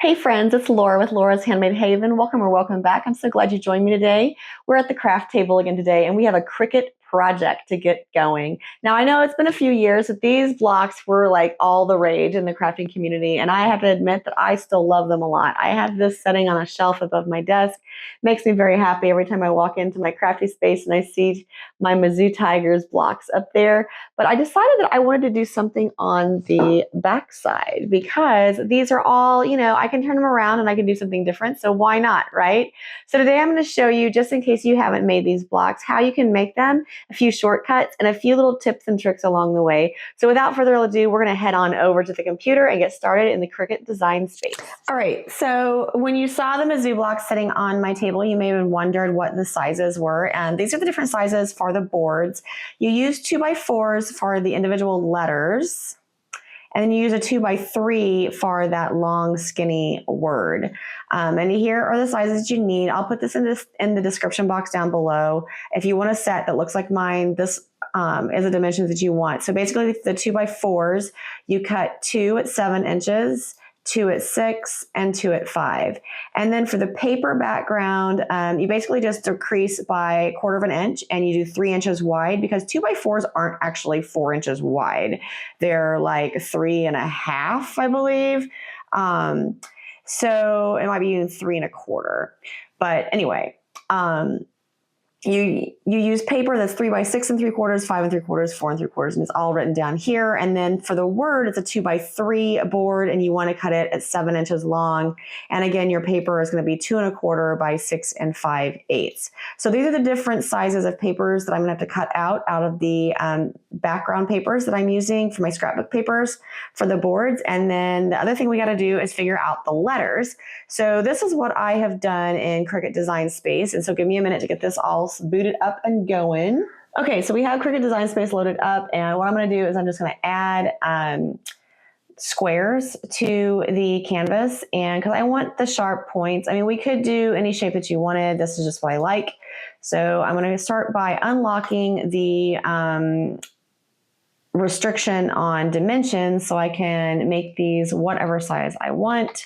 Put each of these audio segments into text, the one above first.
Hey friends, it's Laura with Laura's Handmade Haven. Welcome or welcome back. I'm so glad you joined me today. We're at the craft table again today, and we have a Cricut project to get going. Now, I know it's been a few years, but these blocks were like all the rage in the crafting community, and I have to admit that I still love them a lot. I have this setting on a shelf above my desk. Makes me very happy every time I walk into my crafty space and I see my Mizzou Tigers blocks up there. But I decided that I wanted to do something on the back side because these are all, I can turn them around and I can do something different. So why not, right? So today I'm going to show you, just in case you haven't made these blocks, how you can make them, a few shortcuts, and a few little tips and tricks along the way. So without further ado, we're going to head on over to the computer and get started in the Cricut Design Space. All right, so when you saw the Mizzou blocks sitting on my table, you may have wondered what the sizes were. And these are the different sizes for the boards. You use 2x4s for the individual letters. And then you use a 2x3 for that long, skinny word. And here are the sizes you need. I'll put this in the description box down below. If you want a set that looks like mine, this is the dimensions that you want. So basically the 2x4s, you cut 2 at 7 inches, 2 at 6, and 2 at 5. And then for the paper background, you basically just decrease by 1/4 of an inch and you do 3 inches wide, because 2x4s aren't actually 4 inches wide. They're like 3.5, I believe. So it might be even 3 1/4. But anyway, you use paper that's 3x6 3/4, 5 3/4, 4 3/4, and it's all written down here. And then for the word, it's a 2x3 board, and you want to cut it at 7 inches long. And again, your paper is going to be 2 1/4 by 6 5/8. So these are the different sizes of papers that I'm going to have to cut out of the background papers that I'm using for my scrapbook papers for the boards. And then the other thing we got to do is figure out the letters. So this is what I have done in Cricut Design Space. And so give me a minute to get this all booted up and going. Okay, so we have Cricut Design Space loaded up, and what I'm going to do is I'm just going to add squares to the canvas, and because I want the sharp points. I mean, we could do any shape that you wanted. This is just what I like. So I'm going to start by unlocking the restriction on dimensions so I can make these whatever size I want.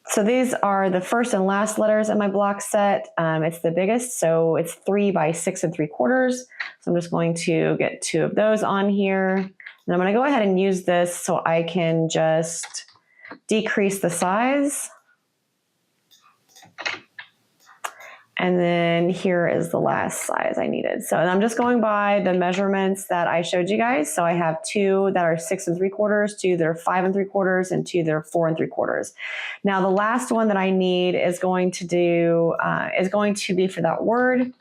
So these are the first and last letters in my block set. It's the biggest, so it's 3x6 3/4. So I'm just going to get 2 of those on here. And I'm going to go ahead and use this so I can just decrease the size. And then here is the last size I needed. So I'm just going by the measurements that I showed you guys. So I have 2 that are 6 3/4, 2 that are 5 3/4, and 2 that are 4 3/4. Now the last one that I need is going to be for that word.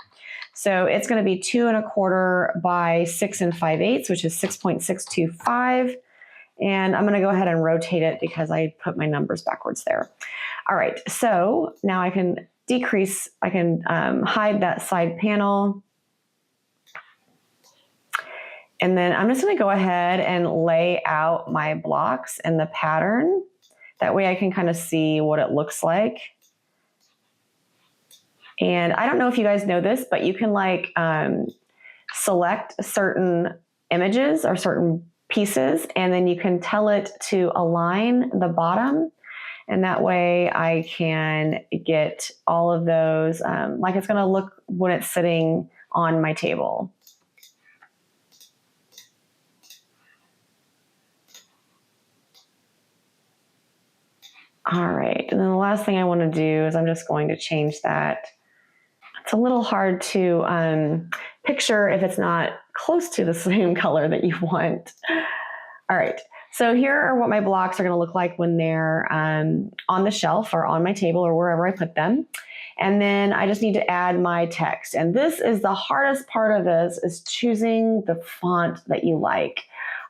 So it's going to be 2 1/4 by 6 5/8, which is 6.625. And I'm going to go ahead and rotate it because I put my numbers backwards there. All right, so now I can hide that side panel. And then I'm just going to go ahead and lay out my blocks in the pattern. That way I can kind of see what it looks like. And I don't know if you guys know this, but you can select certain images or certain pieces, and then you can tell it to align the bottom. And that way I can get all of those like it's going to look when it's sitting on my table. All right, and then the last thing I want to do is I'm just going to change that. It's a little hard to picture if it's not close to the same color that you want. All right. So here are what my blocks are going to look like when they're on the shelf or on my table or wherever I put them. And then I just need to add my text. And this is the hardest part of this, is choosing the font that you like.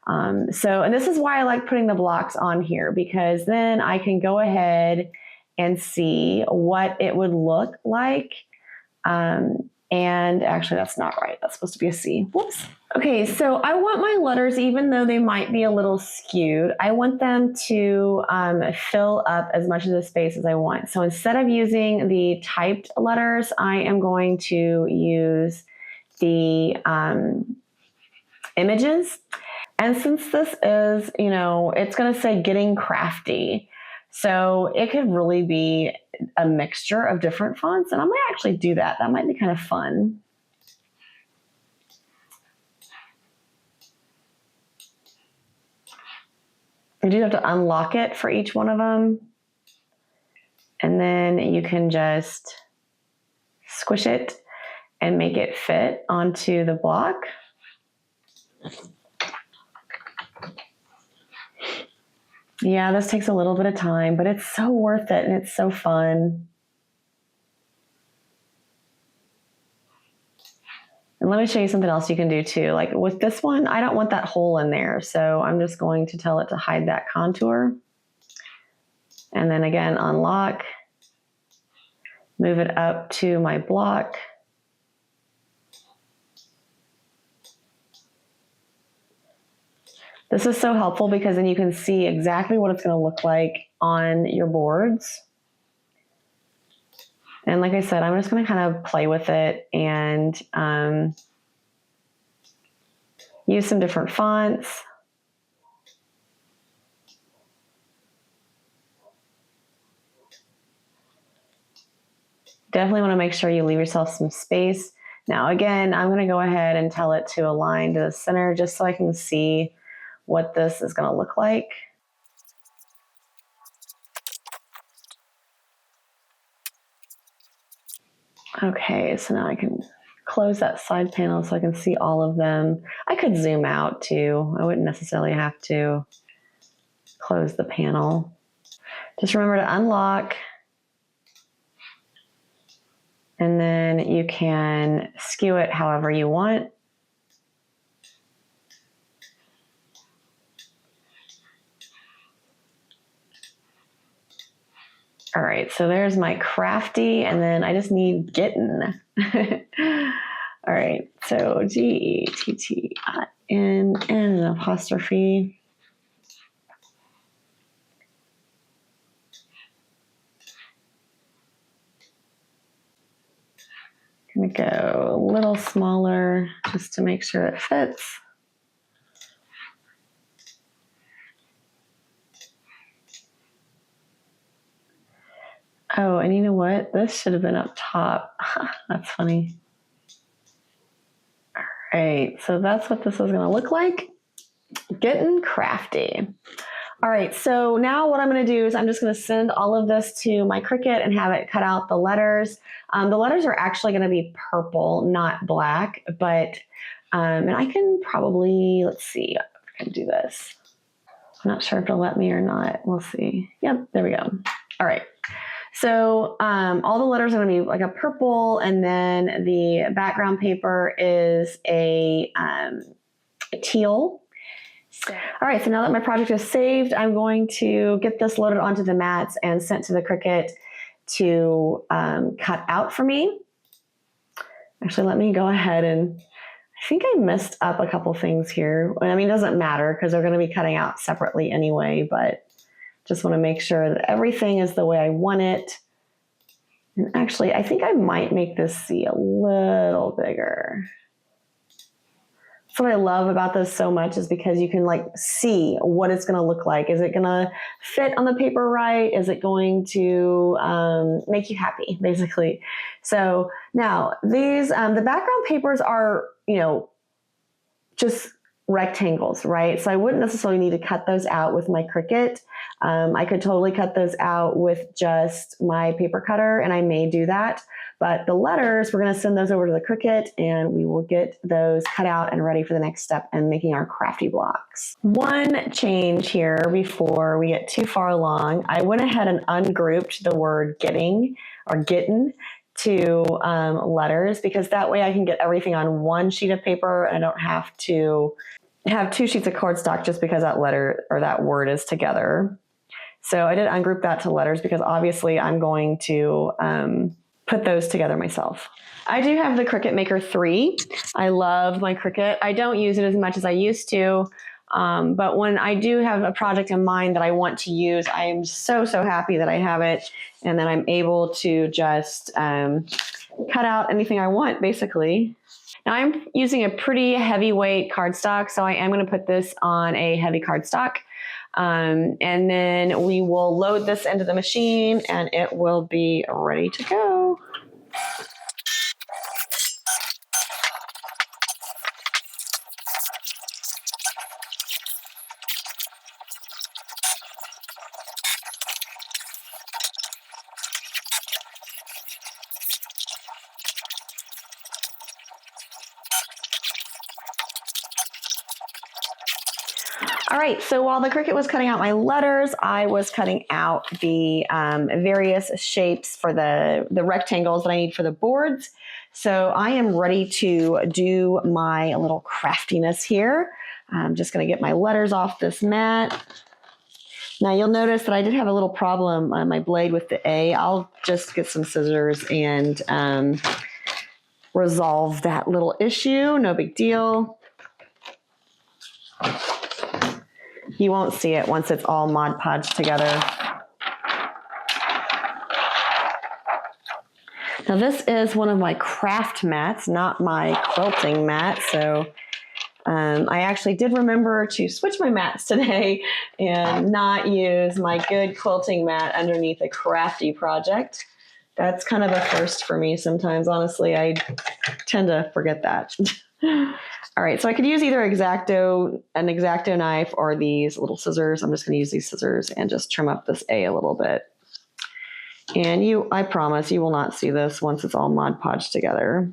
And this is why I like putting the blocks on here, because then I can go ahead and see what it would look like. And actually that's not right. That's supposed to be a C. Whoops. Okay, so I want my letters, even though they might be a little skewed, I want them to fill up as much of the space as I want. So instead of using the typed letters, I am going to use the images. And since this is, it's going to say getting crafty. So it could really be a mixture of different fonts, and I might actually do that. That might be kind of fun. You do have to unlock it for each one of them. And then you can just squish it and make it fit onto the block. Yeah, this takes a little bit of time, but it's so worth it and it's so fun. And let me show you something else you can do too. Like with this one, I don't want that hole in there. So I'm just going to tell it to hide that contour. And then again, unlock, move it up to my block. This is so helpful because then you can see exactly what it's going to look like on your boards. And like I said, I'm just going to kind of play with it and use some different fonts. Definitely want to make sure you leave yourself some space. Now, again, I'm going to go ahead and tell it to align to the center just so I can see what this is going to look like. Okay, so now I can close that side panel so I can see all of them. I could zoom out too. I wouldn't necessarily have to close the panel. Just remember to unlock, and then you can skew it however you want. All right, so there's my crafty, and then I just need gettin'. All right, so G-E-T-T-I-N and an apostrophe. I'm gonna go a little smaller just to make sure it fits. Oh, and you know what? This should have been up top. That's funny. All right, so that's what this is gonna look like. Getting crafty. All right, so now what I'm gonna do is I'm just gonna send all of this to my Cricut and have it cut out the letters. The letters are actually gonna be purple, not black, but, and I can probably, let's see, I can do this. I'm not sure if it'll let me or not. We'll see. Yep, there we go. All right. So all the letters are going to be like a purple, and then the background paper is a teal. All right, so now that my project is saved, I'm going to get this loaded onto the mats and sent to the Cricut to cut out for me. Actually, let me go ahead and, I think I messed up a couple things here. I mean, it doesn't matter because they're going to be cutting out separately anyway, but just want to make sure that everything is the way I want it. And actually, I think I might make this C a little bigger. That's what I love about this so much, is because you can like see what it's going to look like. Is it going to fit on the paper right? Is it going to make you happy, basically? So now these, the background papers are, you know, just rectangles, right? So I wouldn't necessarily need to cut those out with my Cricut. I could totally cut those out with just my paper cutter, and I may do that. But the letters, we're going to send those over to the Cricut, and we will get those cut out and ready for the next step in making our crafty blocks. One change here before we get too far along, I went ahead and ungrouped the word getting or gettin' to letters, because that way I can get everything on one sheet of paper and I don't have to have two sheets of cardstock just because that letter or that word is together. So I did ungroup that to letters because obviously I'm going to put those together myself. I do have the Cricut Maker 3. I love my Cricut. I don't use it as much as I used to, but when I do have a project in mind that I want to use, I am so happy that I have it, and then I'm able to just cut out anything I want, basically. Now I'm using a pretty heavyweight cardstock, so I am going to put this on a heavy cardstock. And then we will load this into the machine and it will be ready to go. All right, so while the Cricut was cutting out my letters, I was cutting out the various shapes for the rectangles that I need for the boards. So I am ready to do my little craftiness here. I'm just going to get my letters off this mat. Now you'll notice that I did have a little problem on my blade with the A. I'll just get some scissors and resolve that little issue. No big deal. You won't see it once it's all Mod Podge together. Now this is one of my craft mats, not my quilting mat. So I actually did remember to switch my mats today and not use my good quilting mat underneath a crafty project. That's kind of a first for me sometimes. Honestly, I tend to forget that. All right, so I could use either an X-Acto knife or these little scissors. I'm just going to use these scissors and just trim up this A a little bit. And I promise you will not see this once it's all Mod Podge together.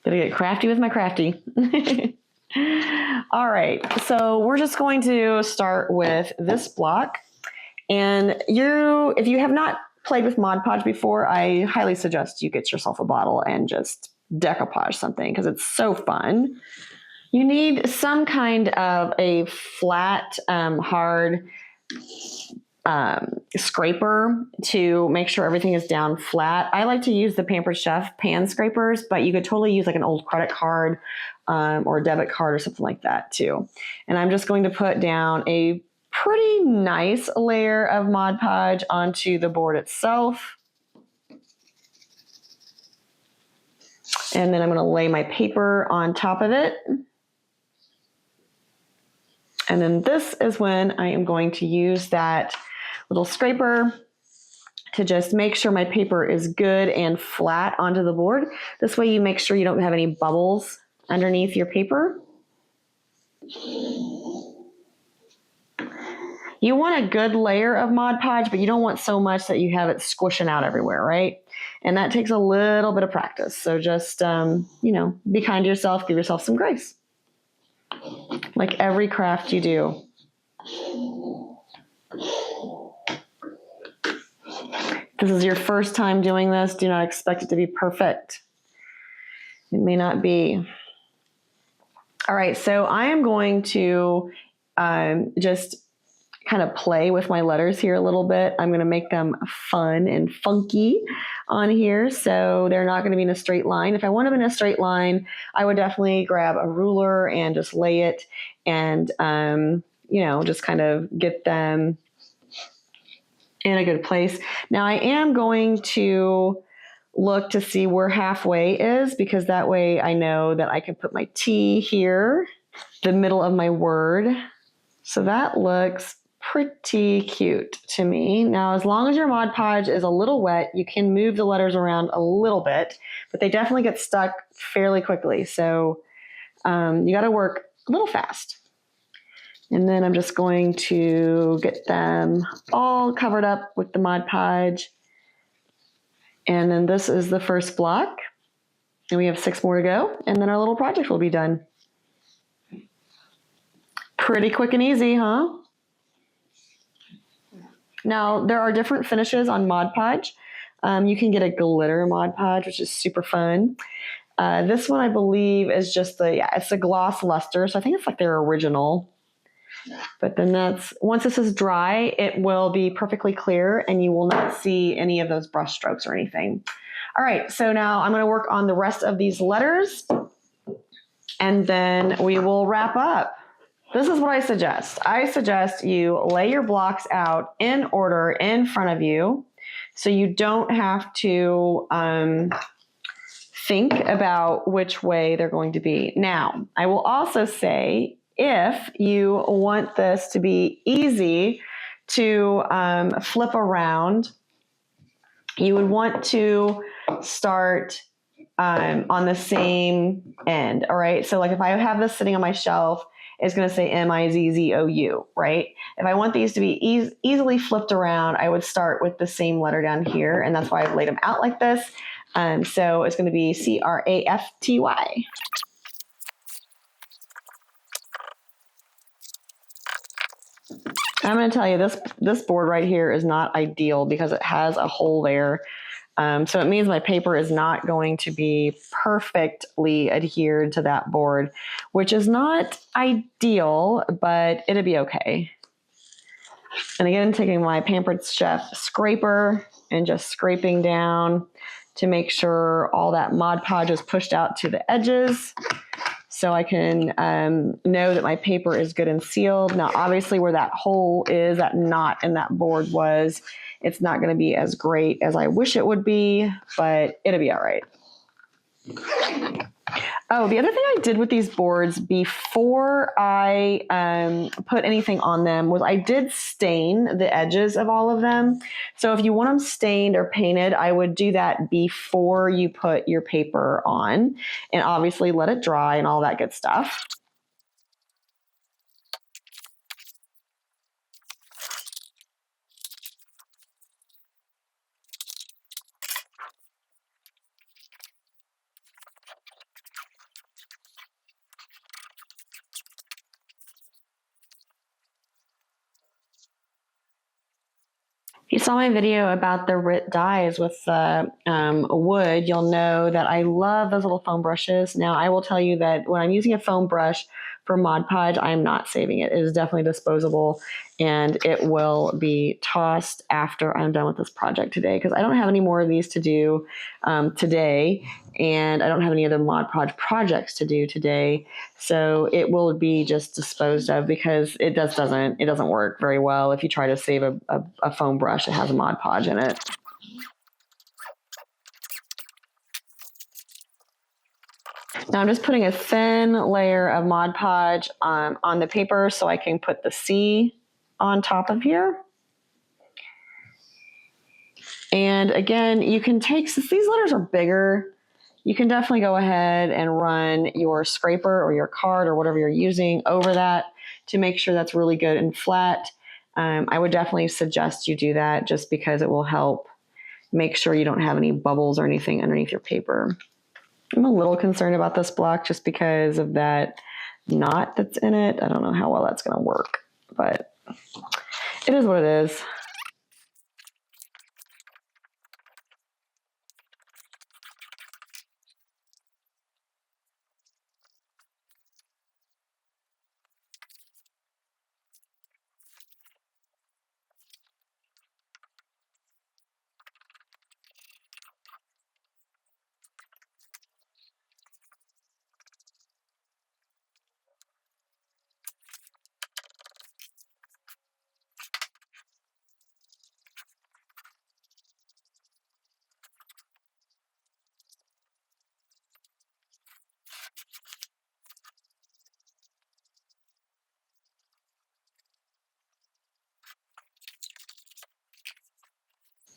Gonna get crafty with my crafty. All right, so we're just going to start with this block. And if you have not played with Mod Podge before, I highly suggest you get yourself a bottle and just decoupage something because it's so fun. You need some kind of a flat, hard scraper to make sure everything is down flat. I like to use the Pampered Chef pan scrapers, but you could totally use like an old credit card or a debit card or something like that too. And I'm just going to put down a pretty nice layer of Mod Podge onto the board itself. And then I'm going to lay my paper on top of it. And then this is when I am going to use that little scraper to just make sure my paper is good and flat onto the board. This way you make sure you don't have any bubbles underneath your paper. You want a good layer of Mod Podge, but you don't want so much that you have it squishing out everywhere, right? And that takes a little bit of practice. So just, be kind to yourself, give yourself some grace. Like every craft you do. This is your first time doing this. Do not expect it to be perfect. It may not be. All right, so I am going to just kind of play with my letters here a little bit. I'm going to make them fun and funky on here, so they're not going to be in a straight line. If I want them in a straight line, I would definitely grab a ruler and just lay it and, just kind of get them in a good place. Now I am going to look to see where halfway is, because that way I know that I can put my T here, the middle of my word. So that looks pretty cute to me. Now, as long as your Mod Podge is a little wet, you can move the letters around a little bit, but they definitely get stuck fairly quickly. So you got to work a little fast. And then I'm just going to get them all covered up with the Mod Podge. And then this is the first block. And we have 6 more to go. And then our little project will be done. Pretty quick and easy, huh? Now, there are different finishes on Mod Podge. You can get a glitter Mod Podge, which is super fun. This one, I believe, is just it's a gloss luster. So I think it's like their original. But then once this is dry, it will be perfectly clear and you will not see any of those brush strokes or anything. All right, so now I'm going to work on the rest of these letters and then we will wrap up. This is what I suggest. I suggest you lay your blocks out in order in front of you so you don't have to think about which way they're going to be. Now, I will also say if you want this to be easy to flip around, you would want to start on the same end. All right. So like if I have this sitting on my shelf, it's going to say Mizzou, right? If I want these to be easily flipped around, I would start with the same letter down here. And that's why I've laid them out like this. So it's going to be CRAFTY. I'm going to tell you this board right here is not ideal because it has a hole there. So it means my paper is not going to be perfectly adhered to that board, which is not ideal, but it'll be okay. And again, taking my Pampered Chef scraper and just scraping down to make sure all that Mod Podge is pushed out to the edges, so I can know that my paper is good and sealed. Now, obviously where that hole is, that knot in that board was, it's not going to be as great as I wish it would be, but it'll be all right. Oh, the other thing I did with these boards before I put anything on them was I did stain the edges of all of them. So if you want them stained or painted, I would do that before you put your paper on, and obviously let it dry and all that good stuff. If you saw my video about the RIT dies with wood, you'll know that I love those little foam brushes. Now, I will tell you that when I'm using a foam brush for Mod Podge, I'm not saving it. It is definitely disposable, and it will be tossed after I'm done with this project today because I don't have any more of these to do today, and I don't have any other Mod Podge projects to do today. So it will be just disposed of because it doesn't work very well if you try to save a foam brush that has a Mod Podge in it. Now I'm just putting a thin layer of Mod Podge on the paper so I can put the C on top of here. And again, you can take, since these letters are bigger, you can definitely go ahead and run your scraper or your card or whatever you're using over that to make sure that's really good and flat. I would definitely suggest you do that just because it will help make sure you don't have any bubbles or anything underneath your paper. I'm a little concerned about this block just because of that knot that's in it. I don't know how well that's going to work, but it is what it is.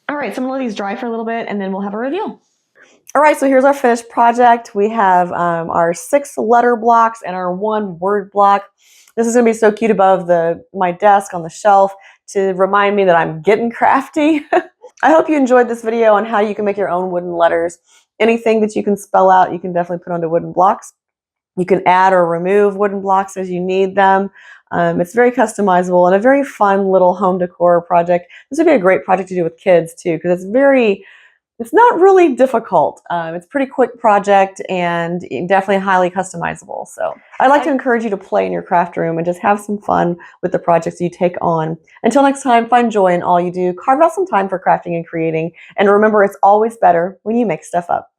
All right, so I'm gonna let these dry for a little bit and then we'll have a reveal. All right, so here's our finished project. We have our 6 letter blocks and our 1 word block. This is gonna be so cute above my desk on the shelf to remind me that I'm getting crafty. I hope you enjoyed this video on how you can make your own wooden letters. Anything that you can spell out, you can definitely put onto wooden blocks. You can add or remove wooden blocks as you need them. It's very customizable and a very fun little home decor project. This would be a great project to do with kids too, because it's not really difficult. It's a pretty quick project and definitely highly customizable. So I'd like to encourage you to play in your craft room and just have some fun with the projects you take on. Until next time, find joy in all you do. Carve out some time for crafting and creating. And remember, it's always better when you make stuff up.